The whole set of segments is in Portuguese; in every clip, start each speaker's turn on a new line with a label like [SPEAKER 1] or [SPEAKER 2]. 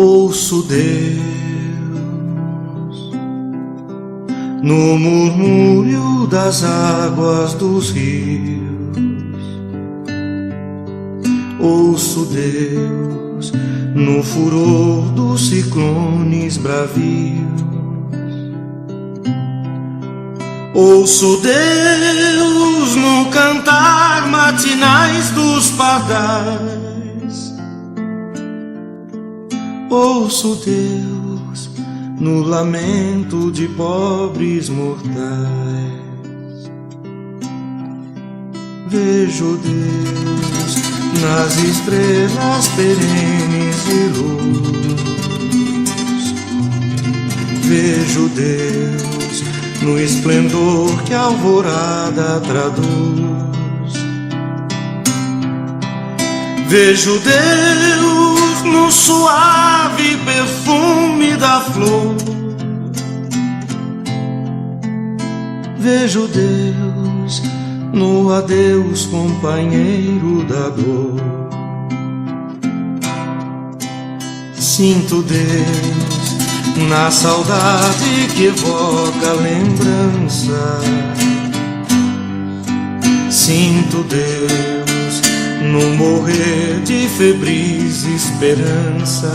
[SPEAKER 1] Ouço Deus no murmúrio das águas dos rios. Ouço Deus no furor dos ciclones bravios. Ouço Deus no cantar matinais dos pardais. Ouço Deus no lamento de pobres mortais. Vejo Deus nas estrelas perenes de luz. Vejo Deus no esplendor que a alvorada traduz. Vejo Deus no suave perfume da flor. Vejo Deus no adeus, companheiro da dor. Sinto Deus na saudade que evoca a lembrança. Sinto Deus no morrer de febris esperanças.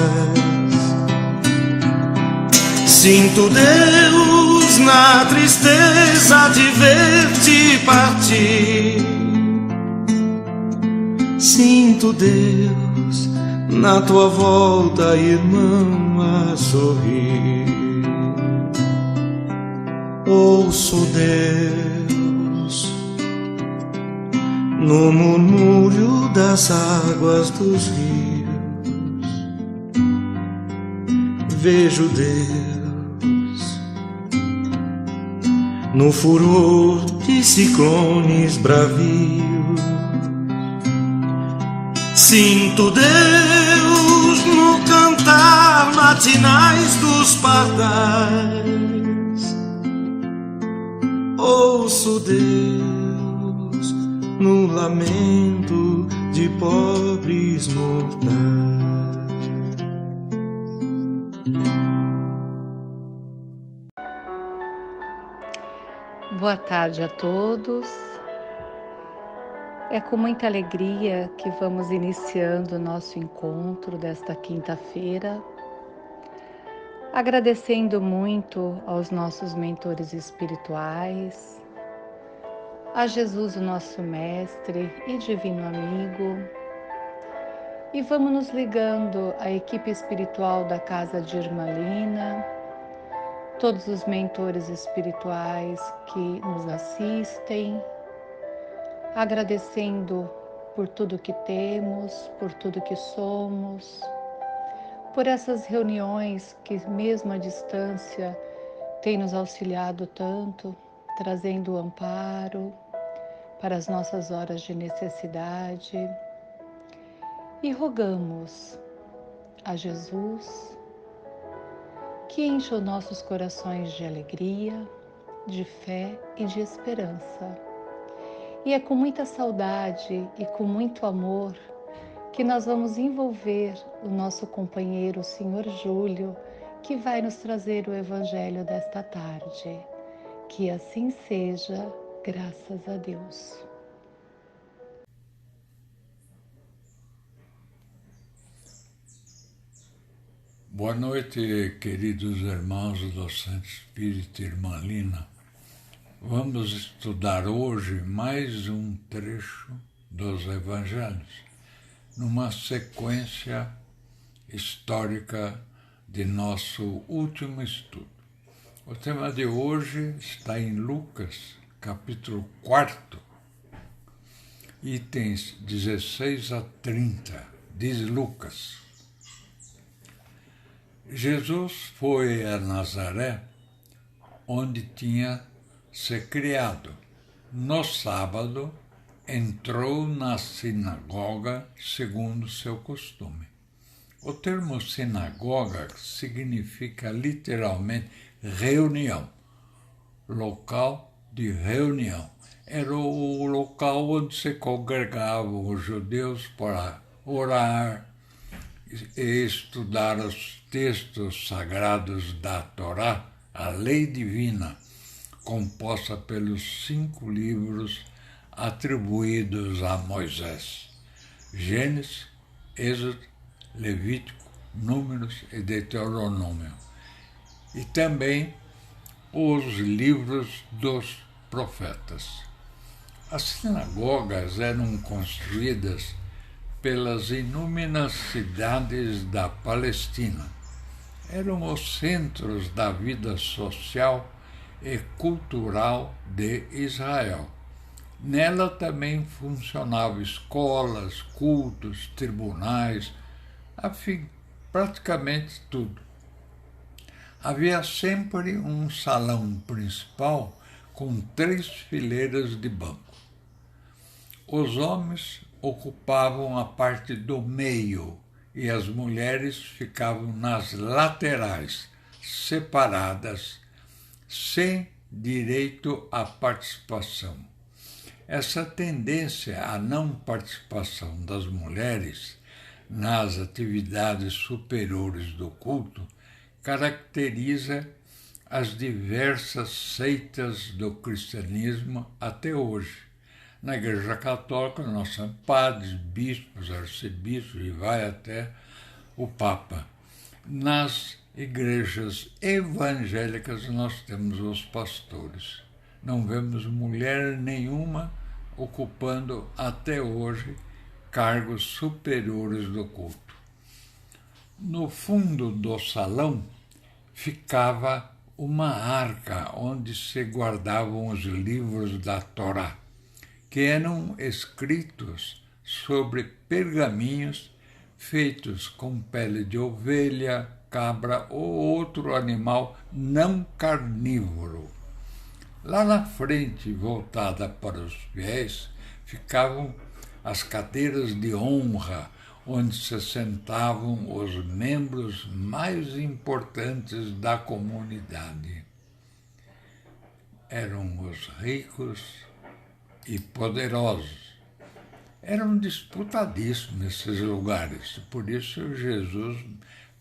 [SPEAKER 1] Sinto Deus na tristeza de ver-te partir. Sinto Deus na tua volta, irmão, a sorrir. Ouço Deus no murmúrio das águas dos rios. Vejo Deus no furor de ciclones bravios. Sinto Deus no cantar matinais dos pardais. Ouço Deus no lamento de pobres mortais.
[SPEAKER 2] Boa tarde a todos. É com muita alegria que vamos iniciando o nosso encontro desta quinta-feira, agradecendo muito aos nossos mentores espirituais, a Jesus, o nosso mestre e divino amigo, e vamos nos ligando à equipe espiritual da Casa de Irmalina, todos os mentores espirituais que nos assistem, agradecendo por tudo que temos, por tudo que somos, por essas reuniões que mesmo à distância têm nos auxiliado tanto, trazendo o amparo para as nossas horas de necessidade. E rogamos a Jesus que encha os nossos corações de alegria, de fé e de esperança. E é com muita saudade e com muito amor que nós vamos envolver o nosso companheiro, o Senhor Júlio, que vai nos trazer o Evangelho desta tarde. Que assim seja, graças a Deus.
[SPEAKER 3] Boa noite, queridos irmãos do Santo Espírito Irmalina. Vamos estudar hoje mais um trecho dos Evangelhos, numa sequência histórica de nosso último estudo. O tema de hoje está em Lucas, capítulo 4, itens 16 a 30, diz Lucas. Jesus foi a Nazaré, onde tinha se criado. No sábado, entrou na sinagoga segundo seu costume. O termo sinagoga significa literalmente reunião, local de reunião. Era o local onde se congregavam os judeus para orar, e estudar os textos sagrados da Torá, a lei divina, composta pelos 5 livros atribuídos a Moisés: Gênesis, Êxodo, Levítico, Números e Deuteronômio, e também os livros dos profetas. As sinagogas eram construídas pelas inúmeras cidades da Palestina. Eram os centros da vida social e cultural de Israel. Nela também funcionavam escolas, cultos, tribunais, praticamente tudo. Havia sempre um salão principal com 3 fileiras de banco. Os homens ocupavam a parte do meio e as mulheres ficavam nas laterais, separadas, sem direito à participação. Essa tendência à não participação das mulheres nas atividades superiores do culto caracteriza as diversas seitas do cristianismo até hoje. Na Igreja Católica, nós temos padres, bispos, arcebispos e vai até o Papa. Nas igrejas evangélicas, nós temos os pastores. Não vemos mulher nenhuma ocupando até hoje cargos superiores do culto. No fundo do salão ficava uma arca onde se guardavam os livros da Torá, que eram escritos sobre pergaminhos feitos com pele de ovelha, cabra ou outro animal não carnívoro. Lá na frente, voltada para os fiéis, ficavam as cadeiras de honra, onde se sentavam os membros mais importantes da comunidade. Eram os ricos e poderosos. Eram disputadíssimos esses lugares, por isso Jesus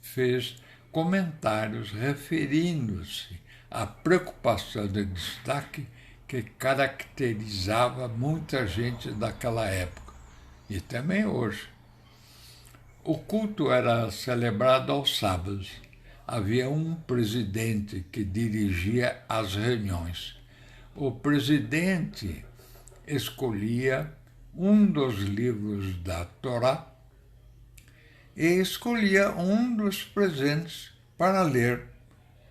[SPEAKER 3] fez comentários referindo-se à preocupação de destaque que caracterizava muita gente daquela época, e também hoje. O culto era celebrado aos sábados. Havia um presidente que dirigia as reuniões. O presidente escolhia um dos livros da Torá e escolhia um dos presentes para ler,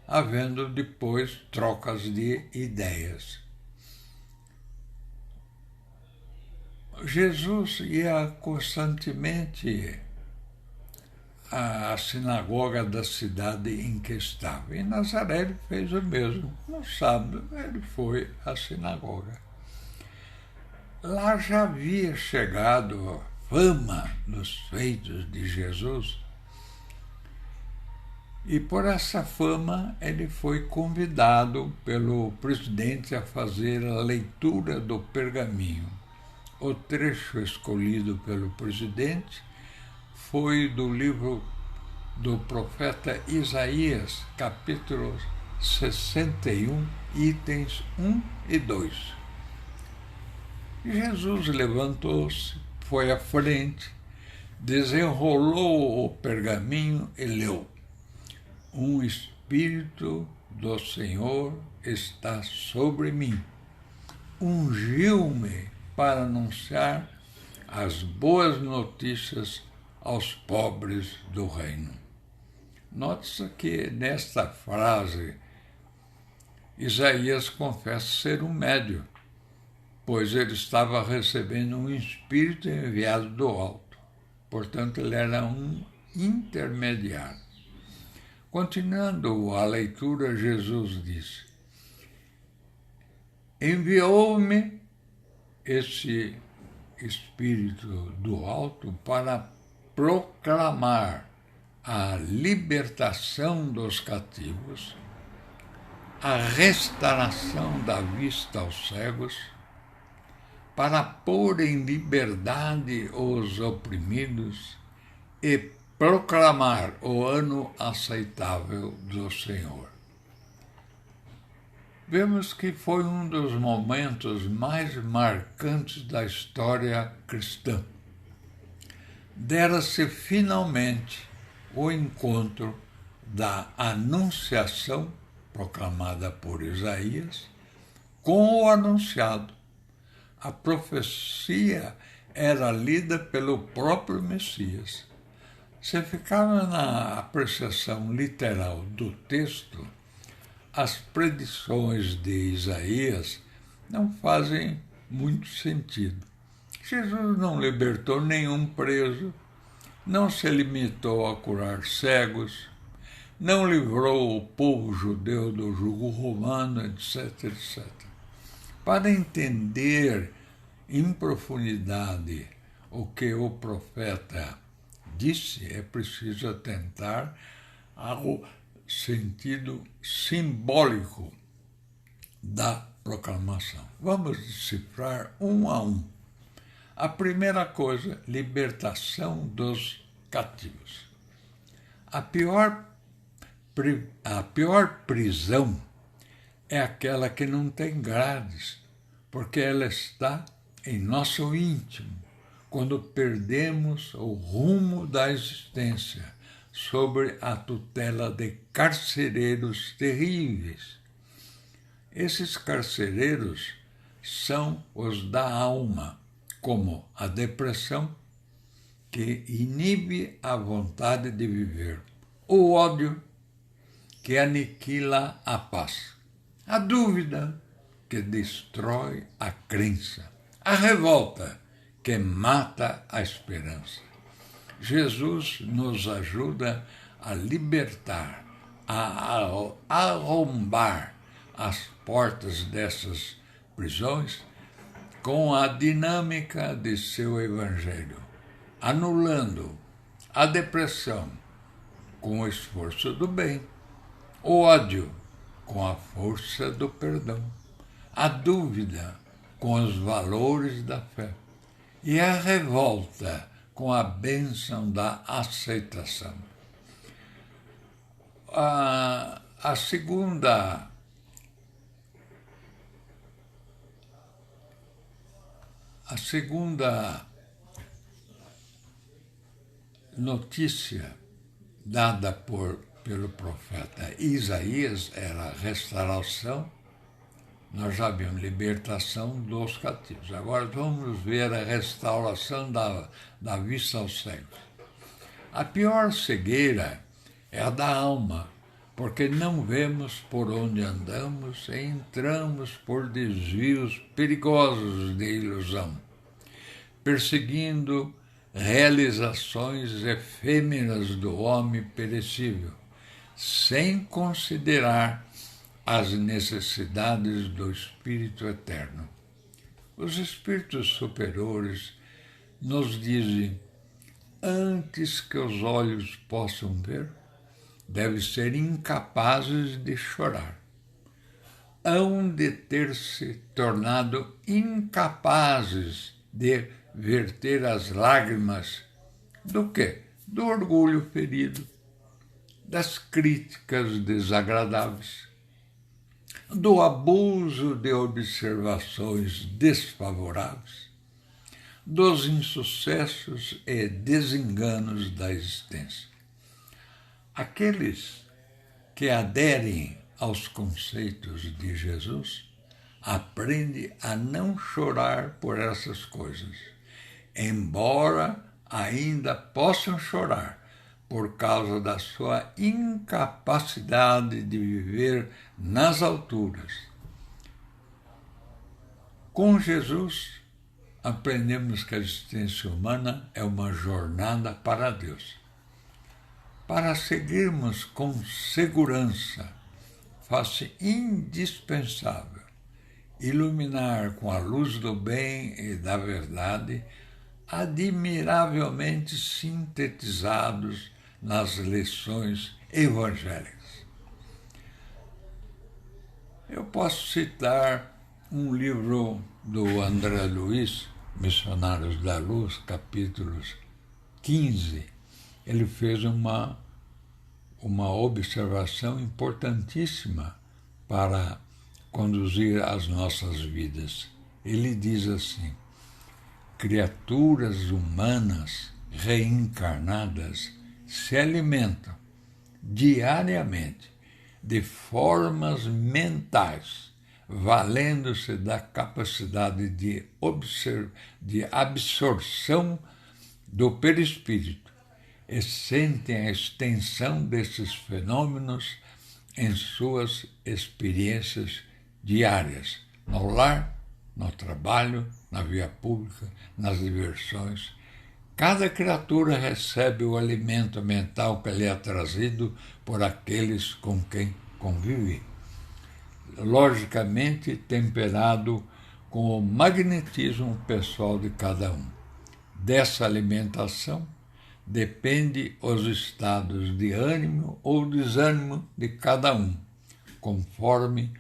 [SPEAKER 3] havendo depois trocas de ideias. Jesus ia constantemente à sinagoga da cidade em que estava. E Nazaré ele fez o mesmo. No sábado ele foi à sinagoga. Lá já havia chegado a fama dos feitos de Jesus, e por essa fama ele foi convidado pelo presidente a fazer a leitura do pergaminho. O trecho escolhido pelo presidente foi do livro do profeta Isaías, capítulo 61, itens 1 e 2. Jesus levantou-se, foi à frente, desenrolou o pergaminho e leu: "Um Espírito do Senhor está sobre mim. Ungiu-me para anunciar as boas notícias aos pobres do reino." Note-se que nesta frase Isaías confessa ser um médio, pois ele estava recebendo um espírito enviado do alto. Portanto, ele era um intermediário. Continuando a leitura, Jesus disse: "Enviou-me esse Espírito do alto para proclamar a libertação dos cativos, a restauração da vista aos cegos, para pôr em liberdade os oprimidos e proclamar o ano aceitável do Senhor. Vemos que foi um dos momentos mais marcantes da história cristã. Dera-se finalmente o encontro da anunciação, proclamada por Isaías, com o anunciado. A profecia era lida pelo próprio Messias. Se ficava na apreciação literal do texto, as predições de Isaías não fazem muito sentido. Jesus não libertou nenhum preso, não se limitou a curar cegos, não livrou o povo judeu do jugo romano, etc, etc. Para entender em profundidade o que o profeta disse, é preciso atentar ao sentido simbólico da proclamação. Vamos decifrar um a um. A primeira coisa, libertação dos cativos. A pior prisão é aquela que não tem grades, porque ela está em nosso íntimo, quando perdemos o rumo da existência sobre a tutela de carcereiros terríveis. Esses carcereiros são os da alma, como a depressão, que inibe a vontade de viver, o ódio, que aniquila a paz, a dúvida, que destrói a crença, a revolta, que mata a esperança. Jesus nos ajuda a libertar, a arrombar as portas dessas prisões com a dinâmica de seu evangelho, anulando a depressão com o esforço do bem, o ódio com a força do perdão, a dúvida com os valores da fé e a revolta com a bênção da aceitação. A segunda notícia dada pelo profeta Isaías era a restauração. Nós já vimos libertação dos cativos. Agora vamos ver a restauração da vista aos cegos. A pior cegueira é a da alma, porque não vemos por onde andamos e entramos por desvios perigosos de ilusão, perseguindo realizações efêmeras do homem perecível, sem considerar as necessidades do Espírito Eterno. Os Espíritos superiores nos dizem, antes que os olhos possam ver, devem ser incapazes de chorar. Hão de ter se tornado incapazes de verter as lágrimas do quê? Do orgulho ferido, das críticas desagradáveis, do abuso de observações desfavoráveis, dos insucessos e desenganos da existência. Aqueles que aderem aos conceitos de Jesus aprendem a não chorar por essas coisas, embora ainda possam chorar por causa da sua incapacidade de viver nas alturas. Com Jesus, aprendemos que a existência humana é uma jornada para Deus. Para seguirmos com segurança, faz-se indispensável iluminar com a luz do bem e da verdade, admiravelmente sintetizados nas lições evangélicas. Eu posso citar um livro do André Luiz, Missionários da Luz, capítulos 15 ele fez uma observação importantíssima para conduzir as nossas vidas. Ele diz assim: criaturas humanas reencarnadas se alimentam diariamente de formas mentais, valendo-se da capacidade de absorção do perispírito, e sentem a extensão desses fenômenos em suas experiências diárias, no lar, no trabalho, na via pública, nas diversões. Cada criatura recebe o alimento mental que lhe é trazido por aqueles com quem convive, logicamente temperado com o magnetismo pessoal de cada um. Dessa alimentação depende os estados de ânimo ou desânimo de cada um, conforme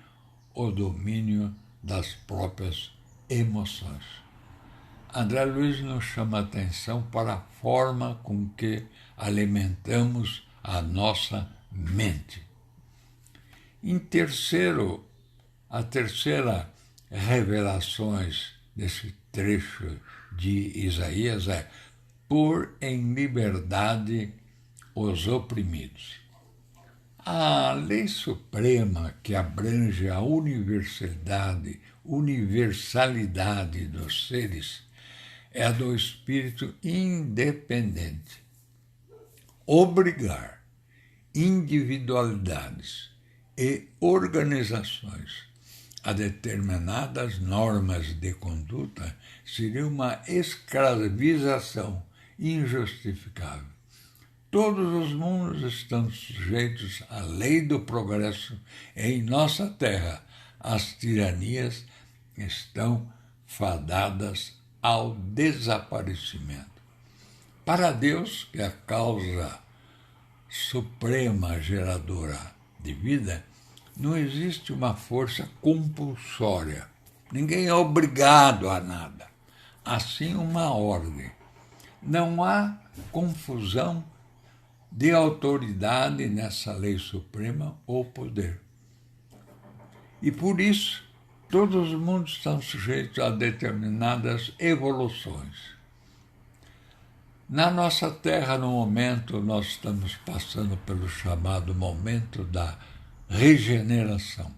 [SPEAKER 3] o domínio das próprias emoções. André Luiz nos chama a atenção para a forma com que alimentamos a nossa mente. A terceira revelações desse trecho de Isaías é: pôr em liberdade os oprimidos. A lei suprema que abrange a universalidade dos seres é a do espírito independente. Obrigar individualidades e organizações a determinadas normas de conduta seria uma escravização injustificável. Todos os mundos estão sujeitos à lei do progresso e em nossa terra as tiranias estão fadadas ao desaparecimento. Para Deus, que é a causa suprema geradora de vida, não existe uma força compulsória. Ninguém é obrigado a nada. Assim, uma ordem. Não há confusão de autoridade nessa lei suprema ou poder. E por isso, todos os mundos estão sujeitos a determinadas evoluções. Na nossa Terra, no momento, nós estamos passando pelo chamado momento da regeneração.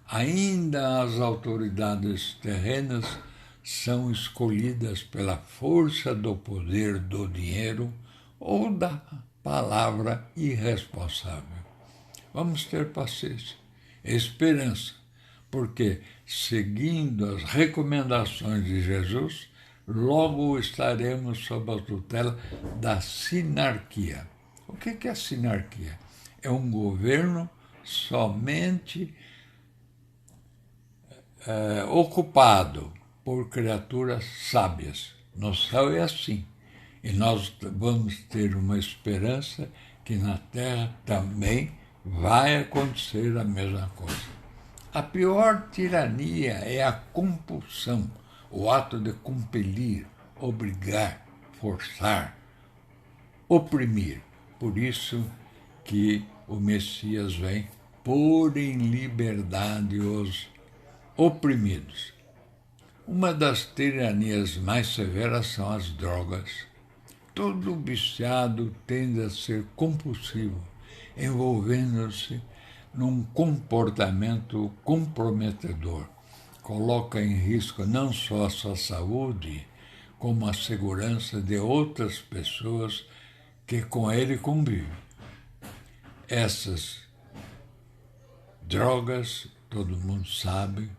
[SPEAKER 3] Ainda as autoridades terrenas são escolhidas pela força do poder do dinheiro ou da palavra irresponsável. Vamos ter paciência, esperança, porque, seguindo as recomendações de Jesus, logo estaremos sob a tutela da sinarquia. O que é a sinarquia? É um governo somente ocupado por criaturas sábias. No céu é assim. E nós vamos ter uma esperança que na Terra também vai acontecer a mesma coisa. A pior tirania é a compulsão, o ato de compelir, obrigar, forçar, oprimir. Por isso que o Messias vem pôr em liberdade os oprimidos. Uma das tiranias mais severas são as drogas. Todo viciado tende a ser compulsivo, envolvendo-se num comportamento comprometedor. Coloca em risco não só a sua saúde, como a segurança de outras pessoas que com ele convivem. Essas drogas, todo mundo sabe,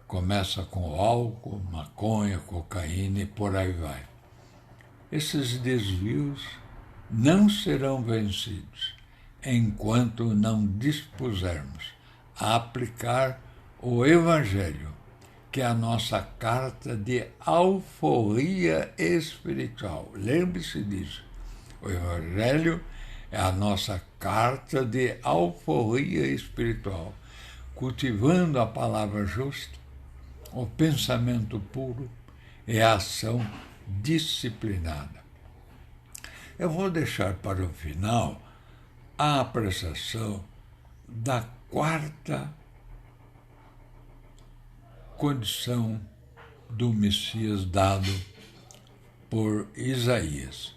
[SPEAKER 3] começa com álcool, maconha, cocaína e por aí vai. Esses desvios não serão vencidos enquanto não dispusermos a aplicar o Evangelho, que é a nossa carta de alforria espiritual. Lembre-se disso. O Evangelho é a nossa carta de alforria espiritual, cultivando a palavra justa, o pensamento puro e a ação disciplinada. Eu vou deixar para o final a apreciação da quarta condição do Messias dado por Isaías,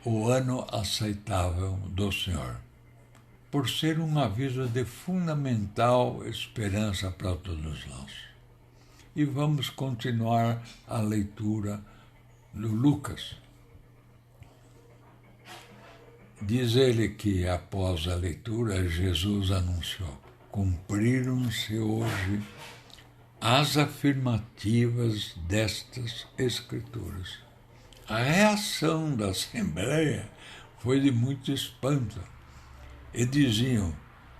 [SPEAKER 3] o ano aceitável do Senhor, por ser um aviso de fundamental esperança para todos nós. E vamos continuar a leitura do Lucas. Diz ele que, após a leitura, Jesus anunciou: cumpriram-se hoje as afirmativas destas Escrituras. A reação da Assembleia foi de muito espanto. E diziam: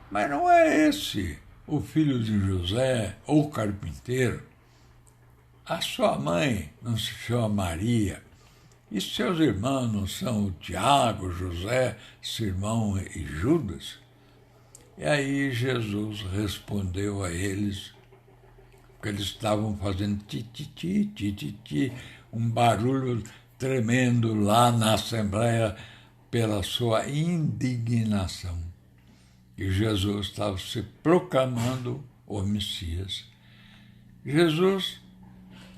[SPEAKER 3] mas não é esse o filho de José, ou carpinteiro? A sua mãe não se chama Maria? E seus irmãos não são o Tiago, José, Simão e Judas? E aí Jesus respondeu a eles, porque eles estavam fazendo tititi, tititi, um barulho tremendo lá na Assembleia pela sua indignação. E Jesus estava se proclamando o Messias. Jesus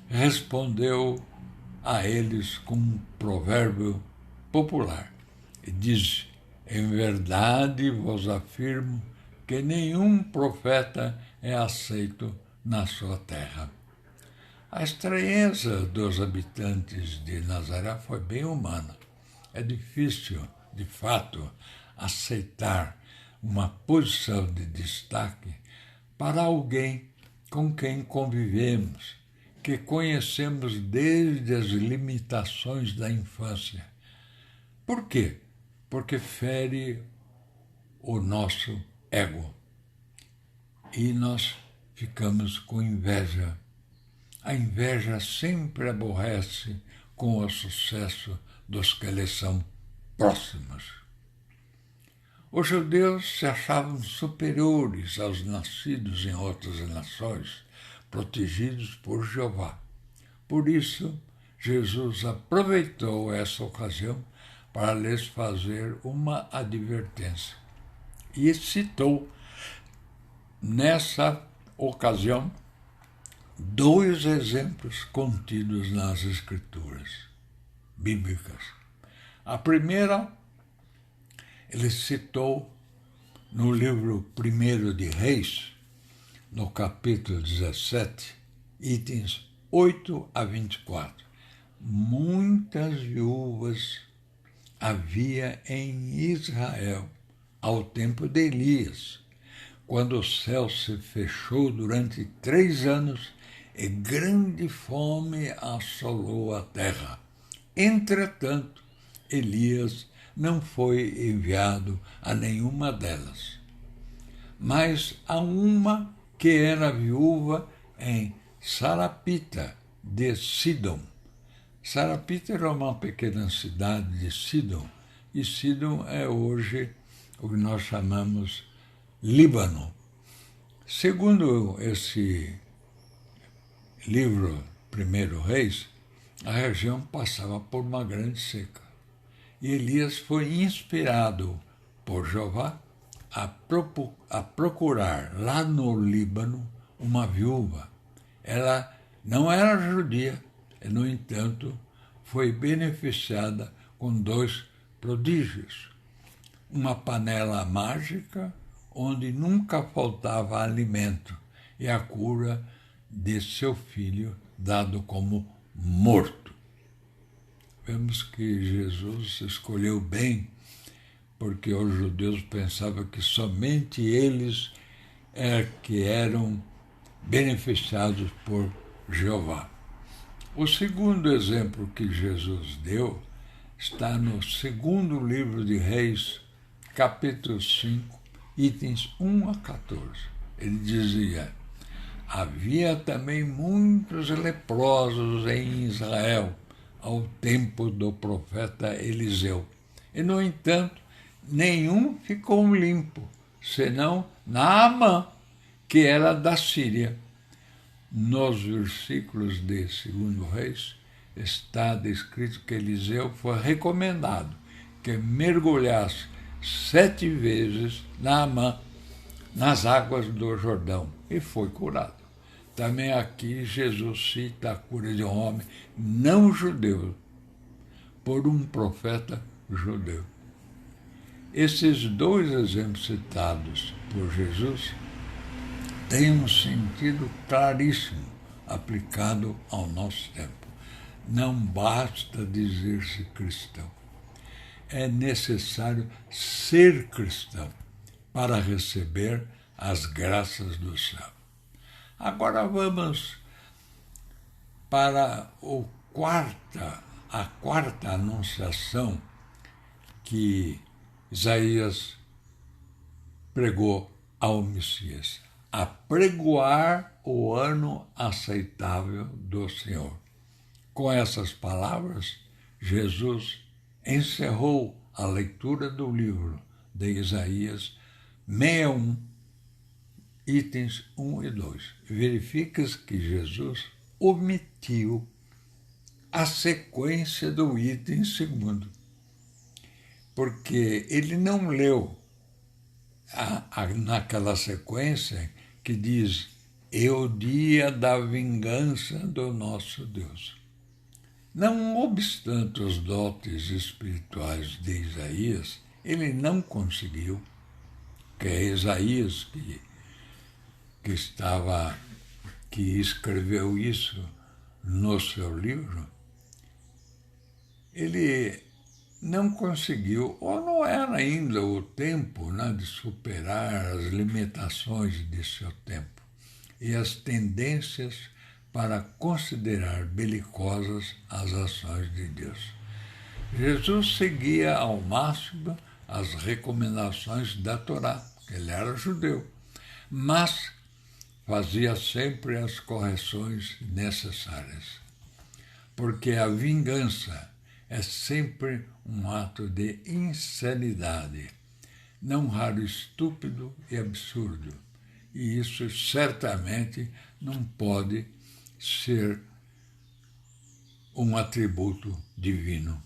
[SPEAKER 3] respondeu a eles com um provérbio popular. E diz: em verdade vos afirmo que nenhum profeta é aceito na sua terra. A estranheza dos habitantes de Nazaré foi bem humana. É difícil, de fato, aceitar uma posição de destaque para alguém com quem convivemos, que conhecemos desde as limitações da infância. Por quê? Porque fere o nosso ego. E nós ficamos com inveja. A inveja sempre aborrece com o sucesso dos que lhes são próximos. Os judeus se achavam superiores aos nascidos em outras nações, protegidos por Jeová. Por isso, Jesus aproveitou essa ocasião para lhes fazer uma advertência. E citou, nessa ocasião, 2 exemplos contidos nas Escrituras bíblicas. A primeira, ele citou no livro 1 de Reis, no capítulo 17, itens 8 a 24. Muitas viúvas havia em Israel ao tempo de Elias, quando o céu se fechou durante 3 anos e grande fome assolou a terra. Entretanto, Elias não foi enviado a nenhuma delas, mas a uma que era viúva em Sarapita de Sidom. Sarapita era uma pequena cidade de Sidom, e Sidom é hoje o que nós chamamos Líbano. Segundo esse livro 1 Reis, a região passava por uma grande seca. E Elias foi inspirado por Jeová a procurar lá no Líbano uma viúva. Ela não era judia, e, no entanto, foi beneficiada com 2 prodígios. Uma panela mágica, onde nunca faltava alimento, e a cura de seu filho, dado como morto. Vemos que Jesus escolheu bem, porque os judeus pensavam que somente eles que eram beneficiados por Jeová. O segundo exemplo que Jesus deu está no 2º livro de Reis, capítulo 5, itens 1 a 14. Ele dizia: havia também muitos leprosos em Israel ao tempo do profeta Eliseu. E, no entanto, nenhum ficou limpo, senão Naamã, que era da Síria. Nos versículos de 2 Reis, está descrito que Eliseu foi recomendado que mergulhasse 7 vezes nas águas do Jordão e foi curado. Também aqui Jesus cita a cura de um homem não judeu por um profeta judeu. Esses 2 exemplos citados por Jesus têm um sentido claríssimo aplicado ao nosso tempo. Não basta dizer-se cristão. É necessário ser cristão para receber as graças do céu. Agora vamos para a quarta anunciação que Isaías pregou ao Messias: apregoar o ano aceitável do Senhor. Com essas palavras, Jesus encerrou a leitura do livro de Isaías 61, itens 1 e 2. Verifica-se que Jesus omitiu a sequência do item 2, porque ele não leu naquela sequência que diz: é o dia da vingança do nosso Deus. Não obstante os dotes espirituais de Isaías, ele não conseguiu, que é Isaías que escreveu isso no seu livro, ele não conseguiu, ou não era ainda o tempo, né, de superar as limitações de seu tempo e as tendências para considerar belicosas as ações de Deus. Jesus seguia ao máximo as recomendações da Torá, ele era judeu, mas fazia sempre as correções necessárias, porque a vingança é sempre um ato de insanidade, não raro estúpido e absurdo, e isso certamente não pode ser um atributo divino.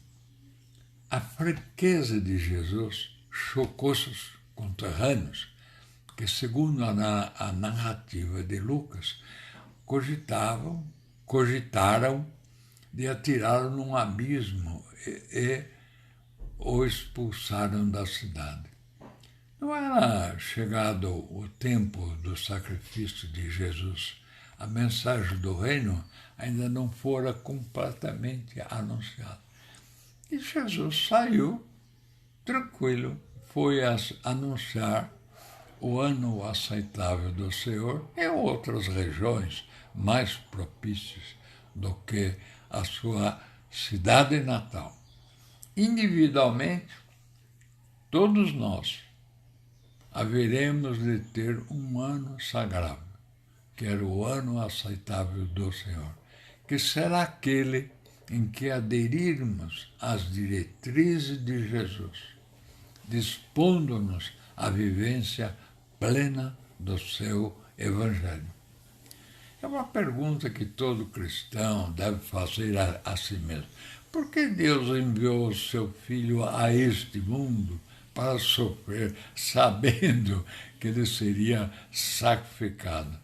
[SPEAKER 3] A franqueza de Jesus chocou seus conterrâneos, que, segundo a narrativa de Lucas, cogitaram de atirá-lo num abismo e o expulsaram da cidade. Não era chegado o tempo do sacrifício de Jesus. A mensagem do reino ainda não fora completamente anunciada. E Jesus saiu tranquilo, foi anunciar o ano aceitável do Senhor em outras regiões mais propícias do que a sua cidade natal. Individualmente, todos nós haveremos de ter um ano sagrado, que era o ano aceitável do Senhor, que será aquele em que aderirmos às diretrizes de Jesus, dispondo-nos à vivência plena do seu Evangelho. É uma pergunta que todo cristão deve fazer a si mesmo. Por que Deus enviou o seu Filho a este mundo para sofrer, sabendo que ele seria sacrificado?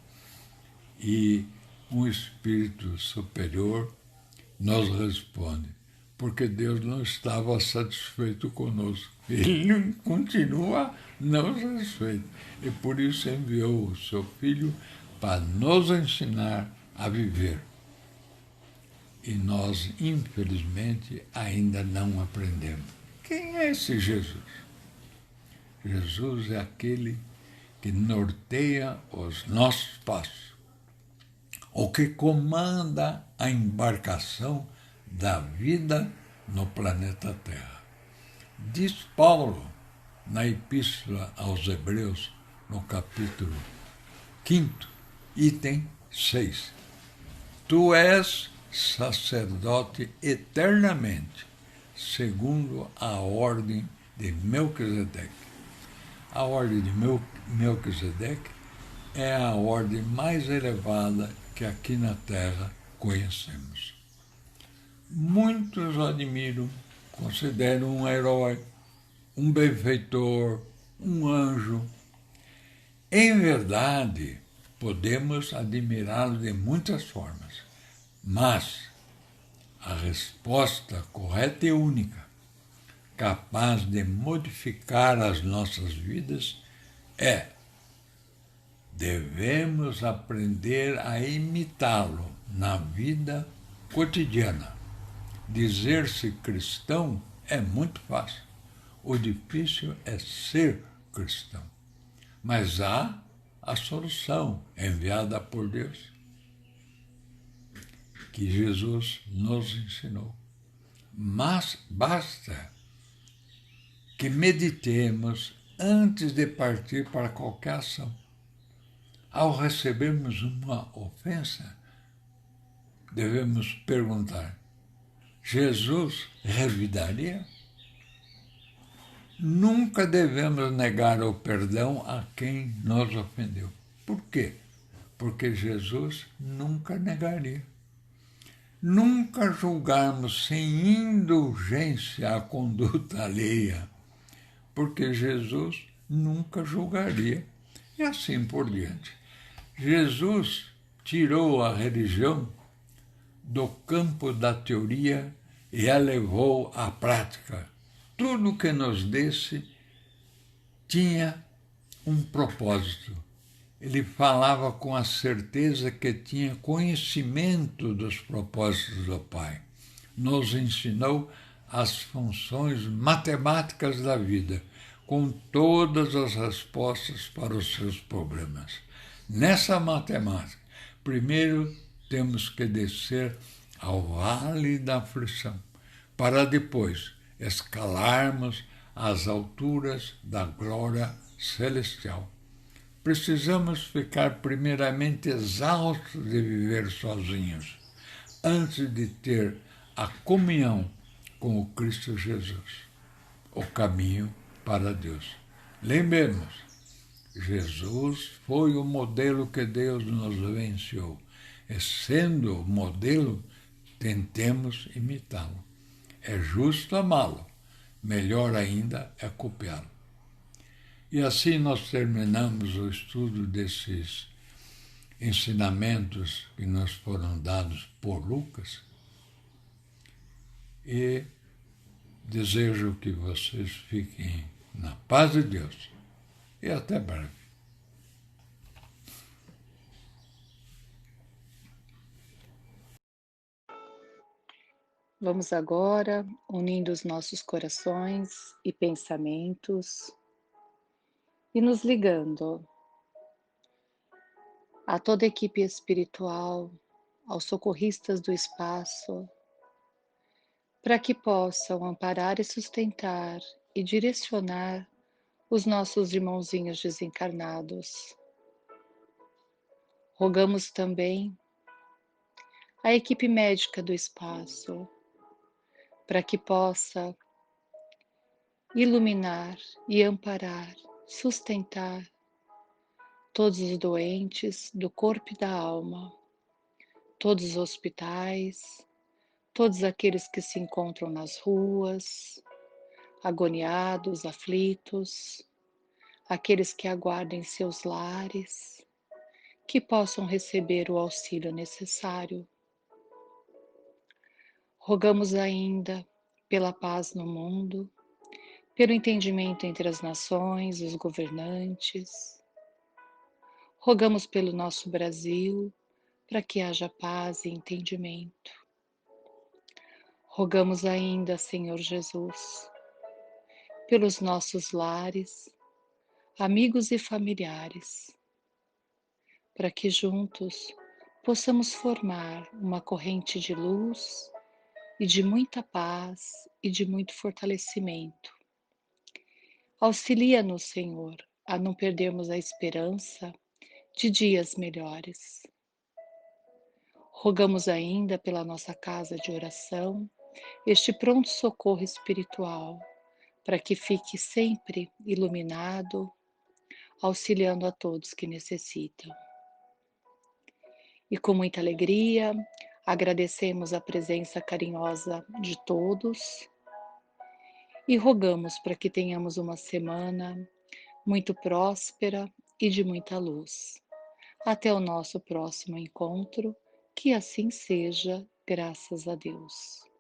[SPEAKER 3] E um espírito superior nos responde: porque Deus não estava satisfeito conosco. Ele continua não satisfeito. E por isso enviou o seu Filho para nos ensinar a viver. E nós, infelizmente, ainda não aprendemos. Quem é esse Jesus? Jesus é aquele que norteia os nossos passos, o que comanda a embarcação da vida no planeta Terra. Diz Paulo, na Epístola aos Hebreus, no capítulo 5, item 6, tu és sacerdote eternamente, segundo a ordem de Melquisedeque. A ordem de Melquisedeque é a ordem mais elevada que aqui na Terra conhecemos. muitos o admiram, consideram um herói, um benfeitor, um anjo. Em verdade, podemos admirá-lo de muitas formas, mas a resposta correta e única, capaz de modificar as nossas vidas, é: devemos aprender a imitá-lo na vida cotidiana. Dizer-se cristão é muito fácil. O difícil é ser cristão. Mas há a solução enviada por Deus, que Jesus nos ensinou. Mas basta que meditemos antes de partir para qualquer ação. Ao recebermos uma ofensa, devemos perguntar: Jesus revidaria? Nunca devemos negar o perdão a quem nos ofendeu. Por quê? Porque Jesus nunca negaria. Nunca julgarmos sem indulgência a conduta alheia, porque Jesus nunca julgaria. E assim por diante. Jesus tirou a religião do campo da teoria e a levou à prática. Tudo que nos disse tinha um propósito. Ele falava com a certeza que tinha conhecimento dos propósitos do Pai. Nos ensinou as funções matemáticas da vida, com todas as respostas para os seus problemas. Nessa matemática, primeiro temos que descer ao vale da aflição, para depois escalarmos as alturas da glória celestial. Precisamos ficar primeiramente exaustos de viver sozinhos, antes de ter a comunhão com o Cristo Jesus, o caminho para Deus. Lembremos, Jesus foi o modelo que Deus nos venceu, e sendo o modelo, tentemos imitá-lo. É justo amá-lo, melhor ainda é copiá-lo. E assim nós terminamos o estudo desses ensinamentos que nos foram dados por Lucas e desejo que vocês fiquem na paz de Deus e até breve.
[SPEAKER 2] Vamos agora unindo os nossos corações e pensamentos e nos ligando a toda a equipe espiritual, aos socorristas do espaço, para que possam amparar e sustentar e direcionar os nossos irmãozinhos desencarnados. Rogamos também a equipe médica do espaço, para que possa iluminar e amparar, sustentar todos os doentes do corpo e da alma, todos os hospitais, todos aqueles que se encontram nas ruas, agoniados, aflitos, aqueles que aguardam em seus lares, que possam receber o auxílio necessário. Rogamos ainda pela paz no mundo, pelo entendimento entre as nações, os governantes. Rogamos pelo nosso Brasil, para que haja paz e entendimento. Rogamos ainda, Senhor Jesus, pelos nossos lares, amigos e familiares, para que juntos possamos formar uma corrente de luz e de muita paz e de muito fortalecimento. Auxilia-nos, Senhor, a não perdermos a esperança de dias melhores. Rogamos ainda pela nossa casa de oração, este pronto-socorro espiritual, para que fique sempre iluminado, auxiliando a todos que necessitam. E com muita alegria, Agradecemos a presença carinhosa de todos e rogamos para que tenhamos uma semana muito próspera e de muita luz. Até o nosso próximo encontro, que assim seja, graças a Deus.